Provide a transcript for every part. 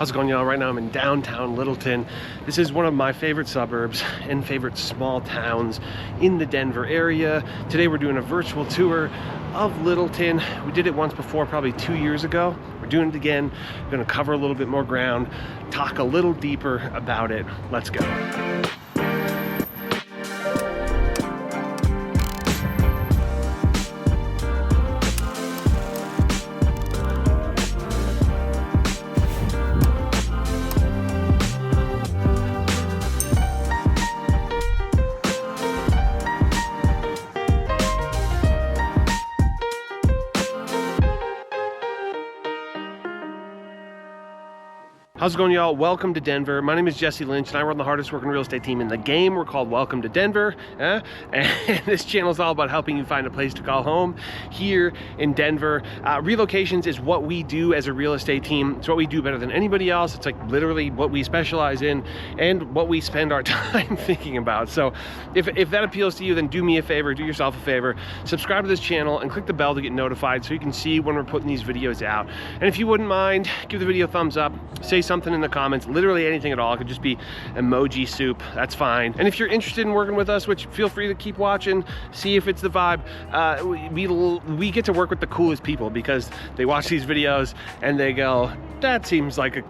How's it going, y'all? Right now I'm in downtown Littleton. This is one of my favorite suburbs and favorite small towns in the Denver area. Today we're doing a virtual tour of Littleton. We did it once before, probably 2 years ago. We're doing it again. We're gonna cover a little bit more ground, talk a little deeper about it. Let's go. How's it going, y'all? Welcome to Denver. My name is Jesse Lynch and I run the hardest working real estate team in the game. We're called Welcome to Denver. And this channel is all about helping you find a place to call home here in Denver. Relocations is what we do as a real estate team. It's what we do better than anybody else. It's like literally what we specialize in and what we spend our time thinking about. So if that appeals to you, then do me a favor, do yourself a favor, subscribe to this channel and click the bell to get notified so you can see when we're putting these videos out. And if you wouldn't mind, give the video a thumbs up, say something in the comments, literally anything at all. It could just be emoji soup, that's fine. And if you're interested in working with us, which feel free to keep watching, see if it's the vibe. We get to work with the coolest people because they watch these videos and they go, that seems like a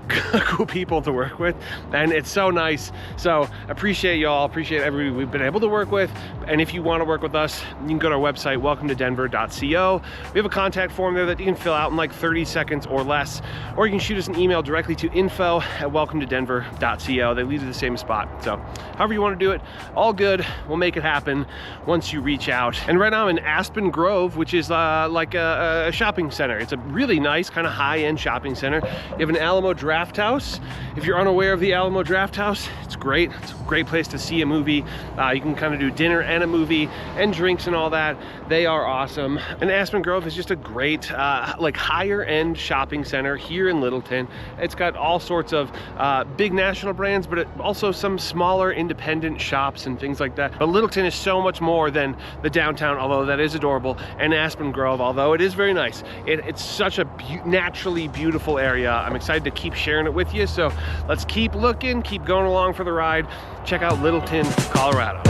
cool people to work with, and it's so nice. So appreciate y'all, appreciate everybody we've been able to work with. And if you want to work with us, you can go to our website, welcometodenver.co. We have a contact form there that you can fill out in like 30 seconds or less, or you can shoot us an email directly to info@welcometodenver.co. They lead to the same spot. So however you want to do it, all good. We'll make it happen once you reach out. And right now I'm in Aspen Grove, which is like a shopping center. It's a really nice kind of high-end shopping center. You have an Alamo Draft House. If you're unaware of the Alamo Draft House, it's great. It's a great place to see a movie. You can kind of do dinner and a movie and drinks and all that. They are awesome. And Aspen Grove is just a great like higher end shopping center here in Littleton. It's got all sorts of big national brands, but also some smaller independent shops and things like that. But Littleton is so much more than the downtown, although that is adorable, and Aspen Grove, although it is very nice. It's such a naturally beautiful area. I'm excited to keep sharing it with you. So let's keep looking, keep going along for the ride. Check out Littleton, Colorado.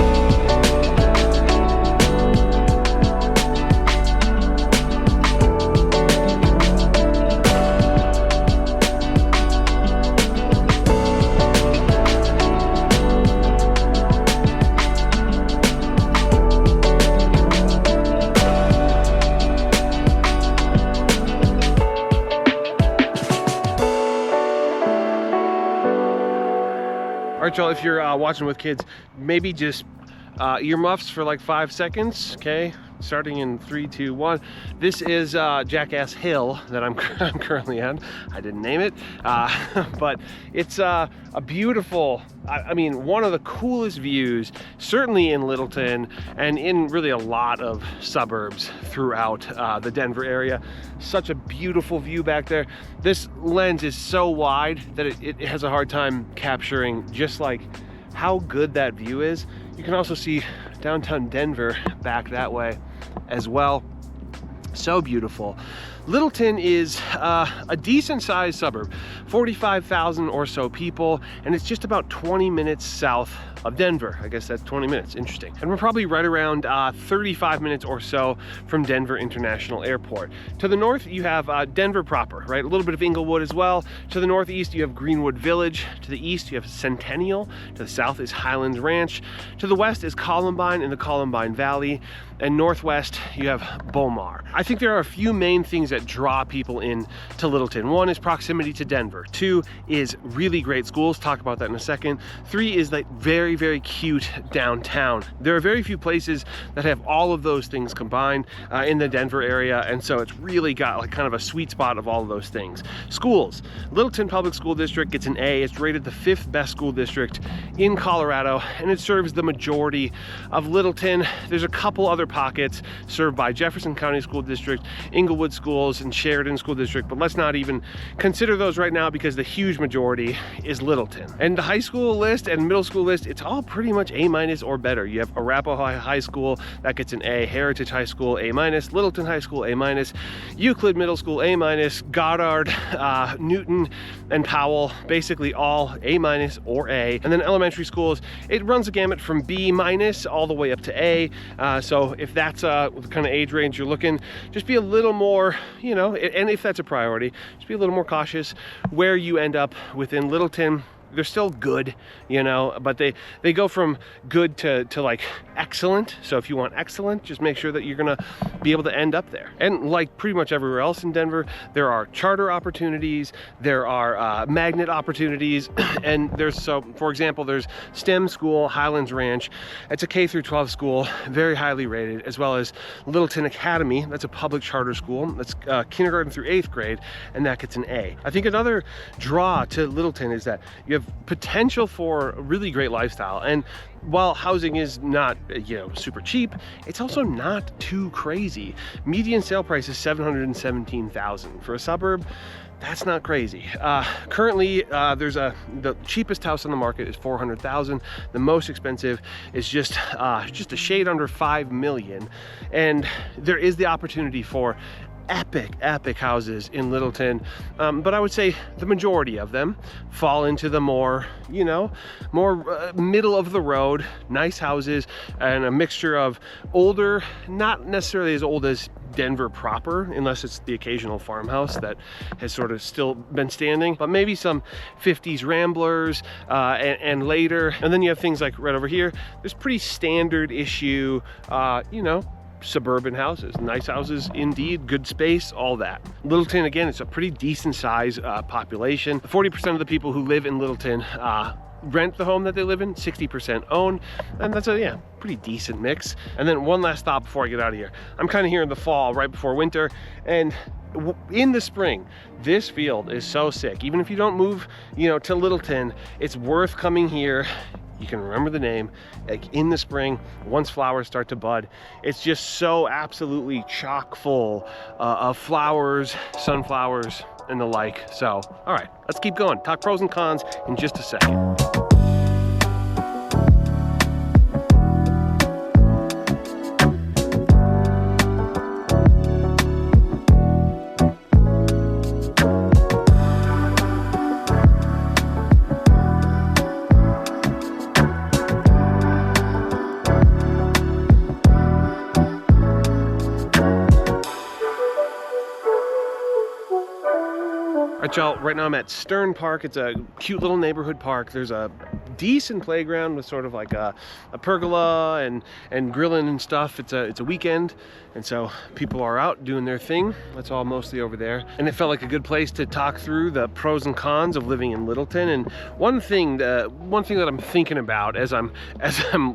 All right, y'all, if you're watching with kids, maybe just earmuffs for like 5 seconds, okay? Starting in 3, 2, 1. This is Jackass Hill that I'm currently on. I didn't name it, but it's a beautiful, I mean, one of the coolest views, certainly in Littleton and in really a lot of suburbs throughout the Denver area. Such a beautiful view back there. This lens is so wide that it has a hard time capturing just like how good that view is. You can also see downtown Denver back that way as well. So beautiful. Littleton is a decent sized suburb, 45,000 or so people, and it's just about 20 minutes south of Denver. I guess that's 20 minutes, interesting. And we're probably right around 35 minutes or so from Denver International Airport. To the north, you have Denver proper, right? A little bit of Inglewood as well. To the northeast, you have Greenwood Village. To the east, you have Centennial. To the south is Highlands Ranch. To the west is Columbine in the Columbine Valley. And northwest, you have Bomar. I think there are a few main things that draw people in to Littleton. One is proximity to Denver. 2 is really great schools. Talk about that in a second. 3 is like very, very cute downtown. There are very few places that have all of those things combined in the Denver area, and so it's really got like kind of a sweet spot of all of those things. Schools. Littleton Public School District gets an A. It's rated the 5th best school district in Colorado, and it serves the majority of Littleton. There's a couple other pockets served by Jefferson County School District, Inglewood School, schools in Sheridan School District, but let's not even consider those right now because the huge majority is Littleton. And the high school list and middle school list, it's all pretty much A- or better. You have Arapahoe High School, that gets an A, Heritage High School, A-, Littleton High School, A-, Euclid Middle School, A-, Goddard, Newton, and Powell, basically all A- or A. And then elementary schools, it runs the gamut from B- all the way up to A. So if that's the kind of age range you're looking, just be a little more, you know, and if that's a priority, just be a little more cautious where you end up within Littleton. They're still good, you know, but they go from good to like excellent. So if you want excellent, just make sure that you're gonna be able to end up there. And like pretty much everywhere else in Denver, there are charter opportunities, there are magnet opportunities, and there's, so for example, there's STEM school, Highlands Ranch. It's a K through 12 school, very highly rated, as well as Littleton Academy. That's a public charter school. That's kindergarten through 8th grade, and that gets an A. I think another draw to Littleton is that you have potential for a really great lifestyle. And while housing is not, you know, super cheap, it's also not too crazy. Median sale price is $717,000 for a suburb. That's not crazy. Currently, the cheapest house on the market is $400,000. The most expensive is just a shade under $5 million. And there is the opportunity for epic houses in Littleton, but I would say the majority of them fall into the more, you know, more middle of the road, nice houses, and a mixture of older, not necessarily as old as Denver proper, unless it's the occasional farmhouse that has sort of still been standing, but maybe some 50s Ramblers and later. And then you have things like right over here, there's pretty standard issue, you know, suburban houses, nice houses indeed, good space, all that. Littleton, again, it's a pretty decent size population. 40% of the people who live in Littleton rent the home that they live in, 60% own, and that's a pretty decent mix. And then one last thought before I get out of here. I'm kind of here in the fall, right before winter, and in the spring, this field is so sick. Even if you don't move, you know, to Littleton, it's worth coming here. You can remember the name, like in the spring, once flowers start to bud, it's just so absolutely chock full of flowers, sunflowers, and the like. So, all right, let's keep going. Talk pros and cons in just a second. Y'all, right now I'm at Stern Park. It's a cute little neighborhood park. There's a decent playground with sort of like a pergola and grilling and stuff. It's a weekend, and so people are out doing their thing. That's all mostly over there. And it felt like a good place to talk through the pros and cons of living in Littleton. And one thing that I'm thinking about as I'm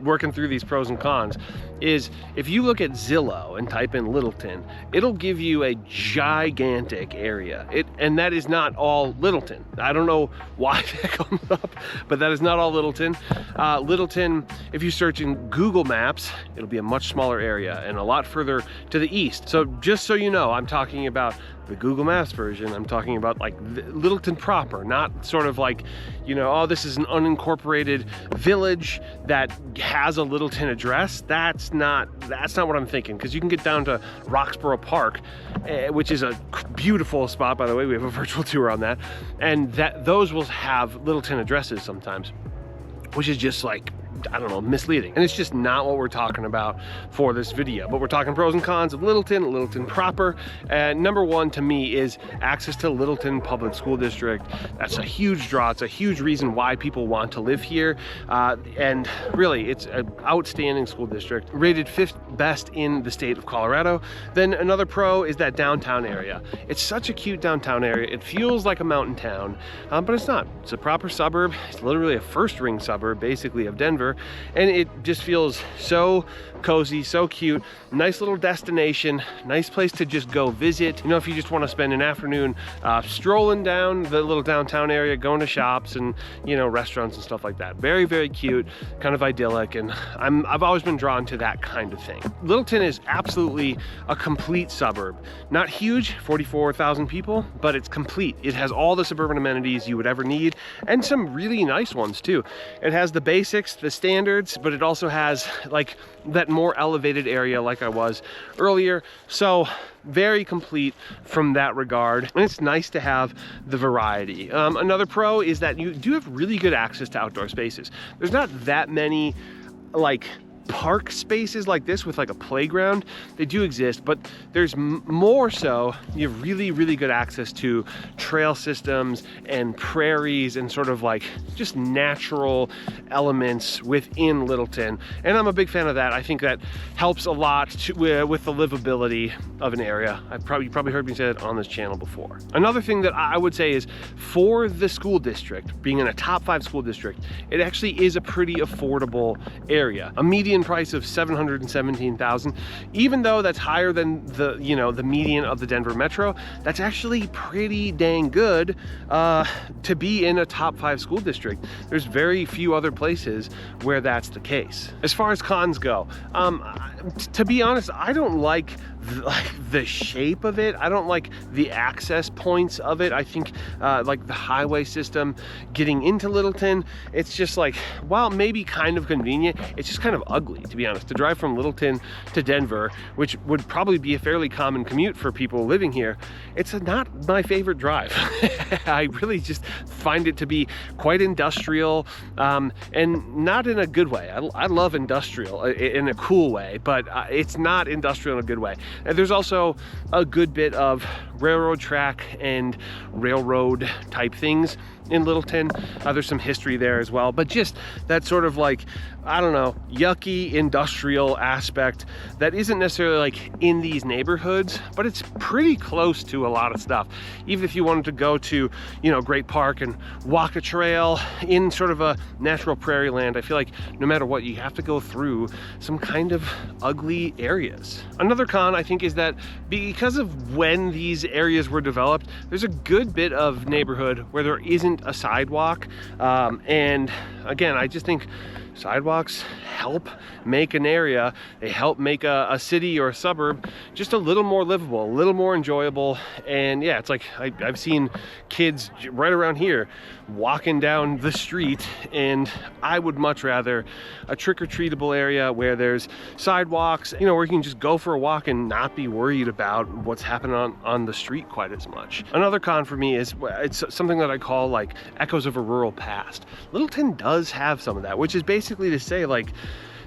working through these pros and cons is if you look at Zillow and type in Littleton, it'll give you a gigantic area. And that is not all Littleton. I don't know why that comes up, but that is not all Littleton. Littleton, if you search in Google Maps, it'll be a much smaller area and a lot further to the east. So just so you know, I'm talking about the Google Maps version. I'm talking about like Littleton proper, not sort of like, you know, oh, this is an unincorporated village that has a Littleton address. That's not what I'm thinking, because you can get down to Roxborough Park, which is a beautiful spot, by the way. We have a virtual tour on that, and those will have Littleton addresses sometimes, which is just like, I don't know, misleading. And it's just not what we're talking about for this video. But we're talking pros and cons of Littleton proper. And number one to me is access to Littleton Public School District. That's a huge draw. It's a huge reason why people want to live here. And really, it's an outstanding school district, rated 5th best in the state of Colorado. Then another pro is that downtown area. It's such a cute downtown area. It feels like a mountain town, but it's not. It's a proper suburb. It's literally a first ring suburb, basically, of Denver. Denver, and it just feels so cozy, so cute. Nice little destination, nice place to just go visit. You know, if you just want to spend an afternoon strolling down the little downtown area, going to shops and, you know, restaurants and stuff like that. Very, very cute, kind of idyllic, and I've always been drawn to that kind of thing. Littleton is absolutely a complete suburb. Not huge, 44,000 people, but it's complete. It has all the suburban amenities you would ever need, and some really nice ones too. It has the basics, the standards, but it also has like that more elevated area like I was earlier. So very complete from that regard, and it's nice to have the variety. Another pro is that you do have really good access to outdoor spaces. There's not that many like park spaces like this with like a playground. They do exist, but there's more so you have really, really good access to trail systems and prairies and sort of like just natural elements within Littleton, and I'm a big fan of that. I think that helps a lot with the livability of an area. You probably heard me say that on this channel before. Another thing that I would say is, for the school district, being in a top 5 school district, it actually is a pretty affordable area. A median price of $717,000, even though that's higher than the, you know, the median of the Denver Metro. That's actually pretty dang good to be in a top 5 school district. There's very few other places where that's the case. As far as cons go, to be honest, I don't like the shape of it. I don't like the access points of it. I think like the highway system getting into Littleton, it's just like, while maybe kind of convenient, it's just kind of ugly, to be honest. To drive from Littleton to Denver, which would probably be a fairly common commute for people living here, it's not my favorite drive. I really just find it to be quite industrial, and not in a good way. I love industrial in a cool way, but it's not industrial in a good way. And there's also a good bit of railroad track and railroad type things in Littleton. There's some history there as well, but just that sort of like, I don't know, yucky industrial aspect that isn't necessarily like in these neighborhoods, but it's pretty close to a lot of stuff. Even if you wanted to go to, you know, Great Park and walk a trail in sort of a natural prairie land, I feel like no matter what, you have to go through some kind of ugly areas. Another con, I think, is that because of when these areas were developed, there's a good bit of neighborhood where there isn't a sidewalk, and again, I just think sidewalks help make an area, they help make a city or a suburb just a little more livable, a little more enjoyable. And yeah, it's like I've seen kids right around here walking down the street, and I would much rather a trick-or-treatable area where there's sidewalks, you know, where you can just go for a walk and not be worried about what's happening on the street quite as much. Another con for me is, it's something that I call like echoes of a rural past. Littleton does have some of that, which is basically to say, like,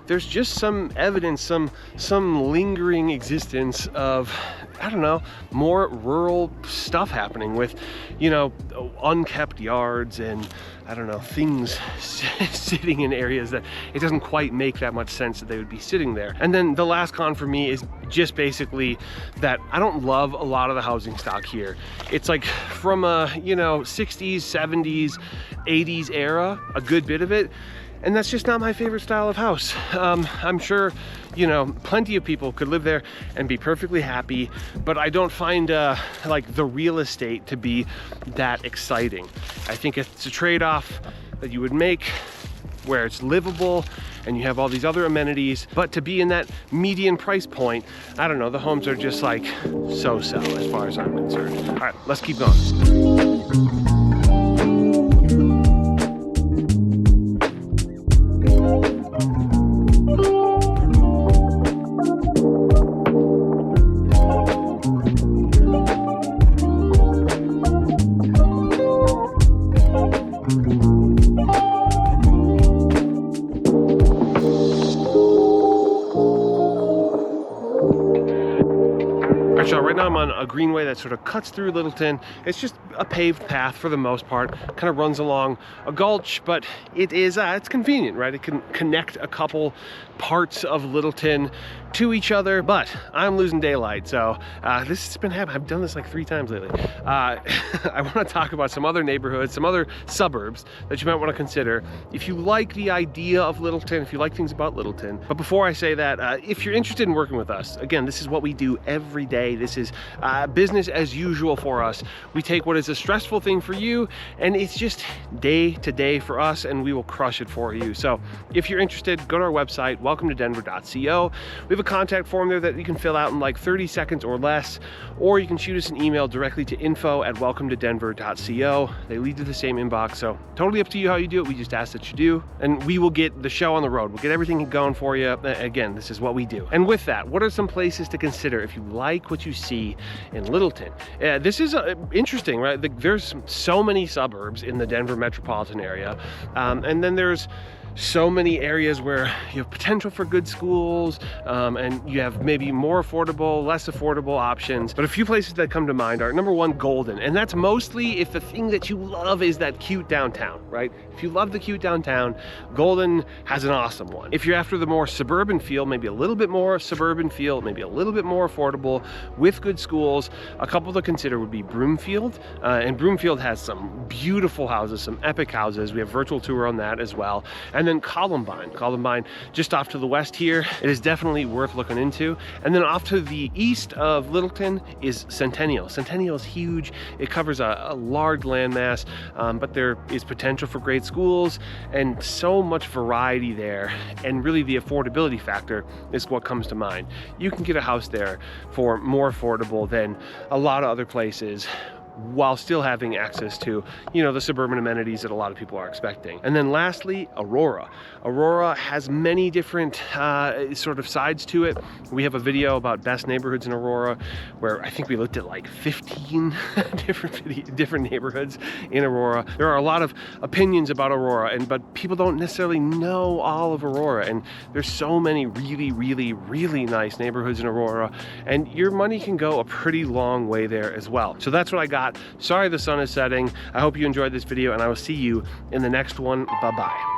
there's just some evidence, some lingering existence of, I don't know, more rural stuff happening with, you know, unkept yards and, I don't know, things sitting in areas that it doesn't quite make that much sense that they would be sitting there. And then the last con for me is just basically that I don't love a lot of the housing stock here. It's like from a, you know, 60s, 70s, 80s era, a good bit of it. And that's just not my favorite style of house. I'm sure, you know, plenty of people could live there and be perfectly happy, but I don't find like the real estate to be that exciting. I think it's a trade-off that you would make where it's livable and you have all these other amenities, but to be in that median price point, I don't know, the homes are just like so-so as far as I'm concerned. All right, let's keep going. Right now I'm on a greenway that sort of cuts through Littleton. It's just a paved path for the most part, kind of runs along a gulch, but it is it's convenient, right? It can connect a couple parts of Littleton to each other, but I'm losing daylight, so this has been happening. I've done this like 3 times lately. I want to talk about some other neighborhoods, some other suburbs that you might want to consider if you like the idea of Littleton, if you like things about Littleton. But before I say that, if you're interested in working with us, again, this is what we do every day. This is business as usual for us. We take what is a stressful thing for you, and it's just day to day for us, and we will crush it for you. So if you're interested, go to our website, welcometodenver.co. We have a contact form there that you can fill out in like 30 seconds or less, or you can shoot us an email directly to info@welcometodenver.co. They lead to the same inbox, so totally up to you how you do it. We just ask that you do, and we will get the show on the road. We'll get everything going for you. Again, this is what we do. And with that, what are some places to consider if you like what you see in Littleton? This is interesting, right? There's so many suburbs in the Denver metropolitan area, and then there's so many areas where you have potential for good schools, and you have maybe more affordable, less affordable options. But a few places that come to mind are, number one, Golden. And that's mostly if the thing that you love is that cute downtown, right? If you love the cute downtown, Golden has an awesome one. If you're after the more suburban feel, maybe a little bit more suburban feel, maybe a little bit more affordable with good schools, a couple to consider would be Broomfield. And Broomfield has some beautiful houses, some epic houses. We have virtual tour on that as well. And then Columbine, just off to the west here. It is definitely worth looking into. And then off to the east of Littleton is Centennial. Centennial is huge. It covers a large landmass, but there is potential for great schools and so much variety there. And really the affordability factor is what comes to mind. You can get a house there for more affordable than a lot of other places, while still having access to, you know, the suburban amenities that a lot of people are expecting. And then lastly, Aurora. Aurora has many different sort of sides to it. We have a video about best neighborhoods in Aurora, where I think we looked at like 15 different neighborhoods in Aurora. There are a lot of opinions about Aurora, but people don't necessarily know all of Aurora. And there's so many really nice neighborhoods in Aurora, and your money can go a pretty long way there as well. So that's what I got. Sorry the sun is setting. I hope you enjoyed this video, and I will see you in the next one. Bye-bye.